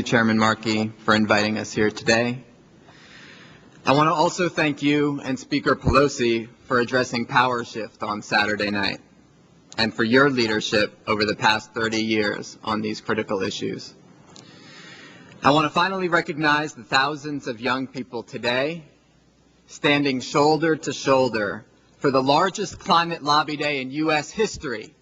Chairman Markey, for inviting us here today. I want to also thank you and Speaker Pelosi for addressing Power Shift on Saturday night, and for your leadership over the past 30 years on these critical issues. I want to finally recognize the thousands of young people today standing shoulder to shoulder for the largest climate lobby day in U.S. history.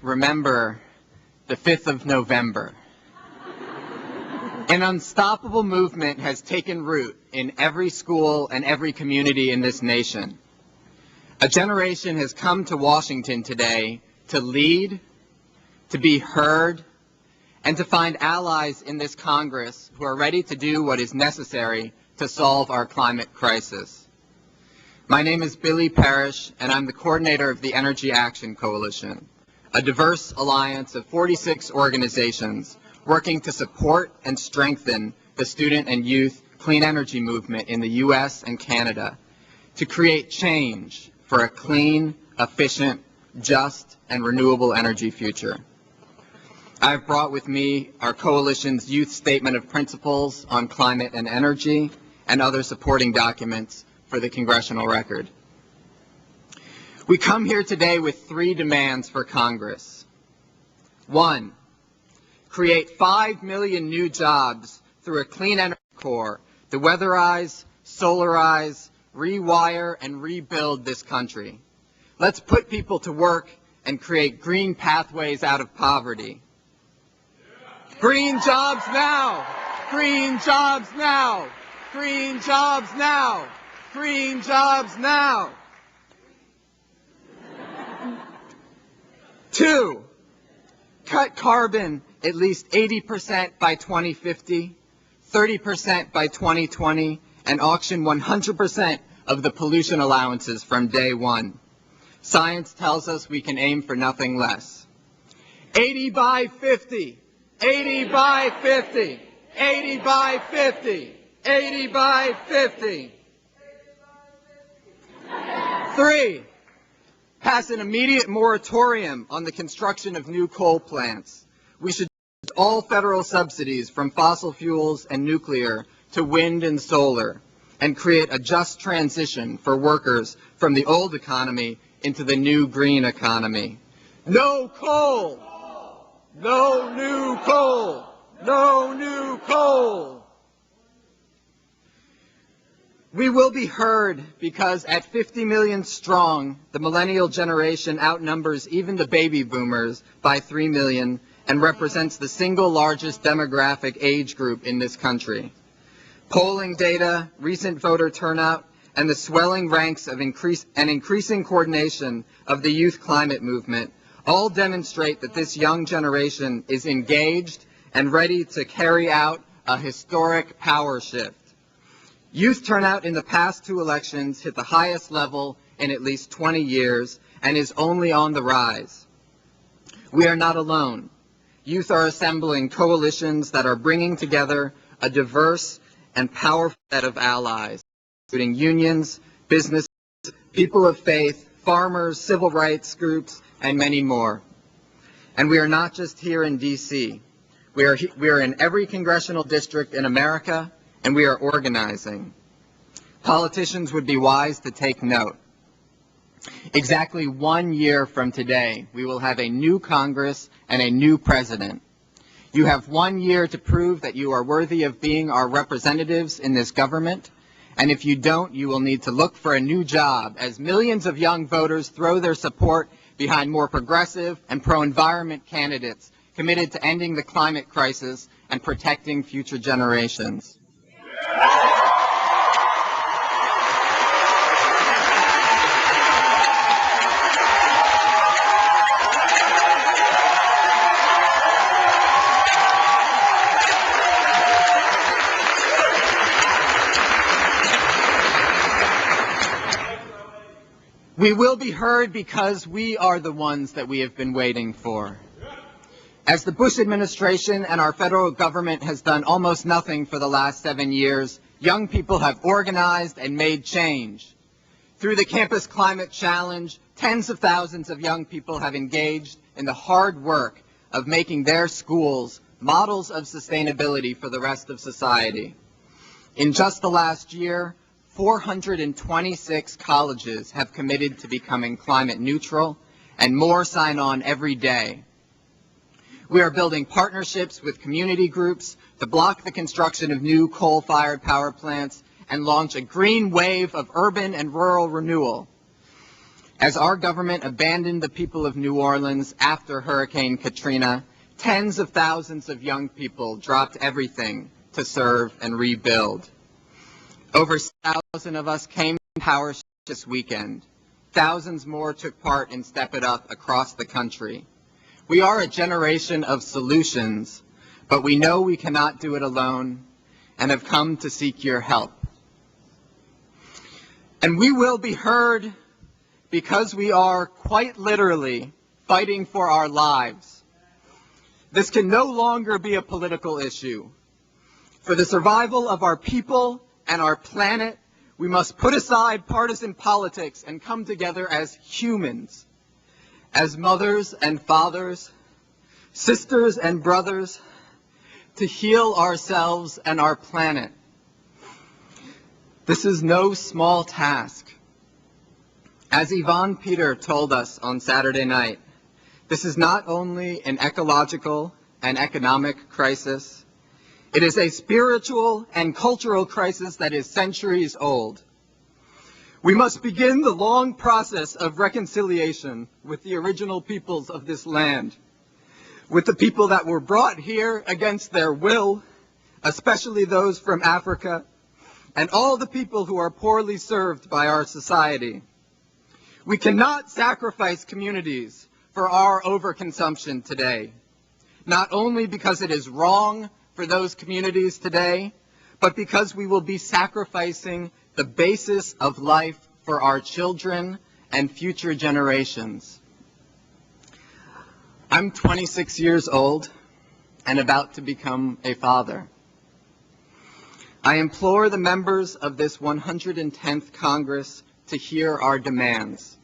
Remember the 5th of November. An unstoppable movement has taken root in every school and every community in this nation. A generation has come to Washington today to lead, to be heard, and to find allies in this Congress who are ready to do what is necessary to solve our climate crisis. My name is Billy Parish, and I'm the coordinator of the Energy Action Coalition, a diverse alliance of 46 organizations working to support and strengthen the student and youth clean energy movement in the U.S. and Canada to create change for a clean, efficient, just, and renewable energy future. I've brought with me our coalition's Youth Statement of Principles on Climate and Energy and other supporting documents for the congressional record. We come here today with 3 demands for Congress. 1, create 5 million new jobs through a clean energy corps to weatherize, solarize, rewire, and rebuild this country. Let's put people to work and create green pathways out of poverty. Green jobs now! Green jobs now! Green jobs now! Green jobs now! 2, cut carbon at least 80% by 2050, 30% by 2020, and auction 100% of the pollution allowances from day one. Science tells us we can aim for nothing less. 80 by 50, 80 by 50, 80 by 50, 80 by 50. 3, pass an immediate moratorium on the construction of new coal plants. We should use all federal subsidies from fossil fuels and nuclear to wind and solar, and create a just transition for workers from the old economy into the new green economy. No coal! No new coal! No new coal! We will be heard because at 50 million strong, the millennial generation outnumbers even the baby boomers by 3 million and represents the single largest demographic age group in this country. Polling data, recent voter turnout, and the swelling ranks of increasing coordination of the youth climate movement all demonstrate that this young generation is engaged and ready to carry out a historic power shift. Youth turnout in the past 2 elections hit the highest level in at least 20 years and is only on the rise. We are not alone. Youth are assembling coalitions that are bringing together a diverse and powerful set of allies, including unions, businesses, people of faith, farmers, civil rights groups, and many more. And we are not just here in D.C. We are in every congressional district in America, and we are organizing. Politicians would be wise to take note. Exactly 1 year from today, we will have a new Congress and a new president. You have 1 year to prove that you are worthy of being our representatives in this government, and if you don't, you will need to look for a new job as millions of young voters throw their support behind more progressive and pro-environment candidates committed to ending the climate crisis and protecting future generations. We will be heard because we are the ones that we have been waiting for. As the Bush administration and our federal government has done almost nothing for the last 7 years, young people have organized and made change. Through the Campus Climate Challenge, tens of thousands of young people have engaged in the hard work of making their schools models of sustainability for the rest of society. In just the last year, 426 colleges have committed to becoming climate neutral, and more sign on every day. We are building partnerships with community groups to block the construction of new coal-fired power plants and launch a green wave of urban and rural renewal. As our government abandoned the people of New Orleans after Hurricane Katrina, tens of thousands of young people dropped everything to serve and rebuild. Over 1,000 of us came to Parish this weekend. Thousands more took part in Step It Up across the country. We are a generation of solutions, but we know we cannot do it alone and have come to seek your help. And we will be heard because we are quite literally fighting for our lives. This can no longer be a political issue. For the survival of our people and our planet, we must put aside partisan politics and come together as humans, as mothers and fathers, sisters and brothers, to heal ourselves and our planet. This is no small task. As Yvonne Peter told us on Saturday night, this is not only an ecological and economic crisis, it is a spiritual and cultural crisis that is centuries old. We must begin the long process of reconciliation with the original peoples of this land, with the people that were brought here against their will, especially those from Africa, and all the people who are poorly served by our society. We cannot sacrifice communities for our overconsumption today, not only because it is wrong for those communities today, but because we will be sacrificing the basis of life for our children and future generations. I'm 26 years old and about to become a father. I implore the members of this 110th Congress to hear our demands,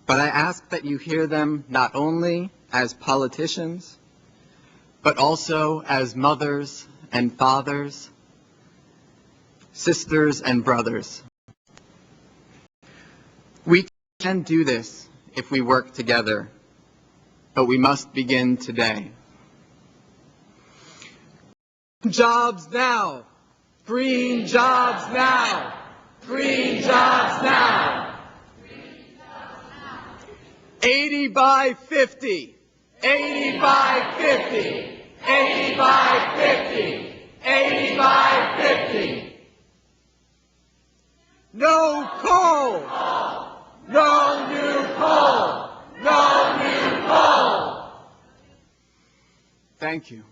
but I ask that you hear them not only as politicians, but also as mothers and fathers, sisters and brothers. We can do this if we work together, but we must begin today. Jobs now! Green jobs now! Green jobs now! 80 by 50! 80 by 50! 80 by 50! 80 by 50! No coal! No new coal! No new coal! Thank you.